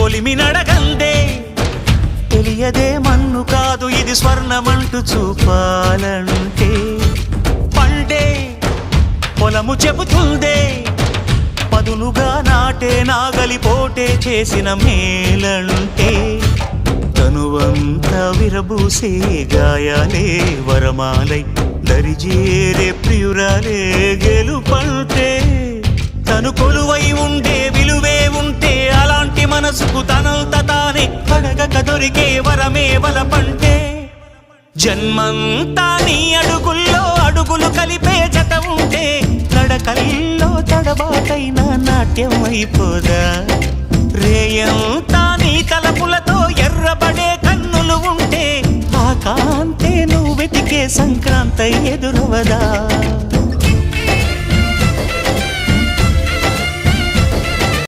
కొలిమి నడగందే తెలియదే మన్ను కాదు ఇది స్వర్ణమంటూ చూపాలంటే పండే పొలము చెబుతుందే పదునుగా నాటే నాగలిపోటే చేసిన మేలంటే తనువంతా విరబూసే గాయాలే వరమాలై దరిజేరే ప్రియురాలే గెలుపంటే తను కొలువై ఉండే విలువే ఉంటే అలాంటి మనసుకు తనంత తానే అడగక దొరికే వరమే వలపంటే జన్మంతా నీ అడుగుల్లో అడుగులు కలిపే జత ఉంటే నడకల్లో తడబాటైన నాట్యం అయిపోదా రేయంతా నీ తలపులతో ఎర్రబడే కన్నులు ఉంటే ఆ కాంతే నువ్వు వెతికే సంక్రాంతి ఎదురవదా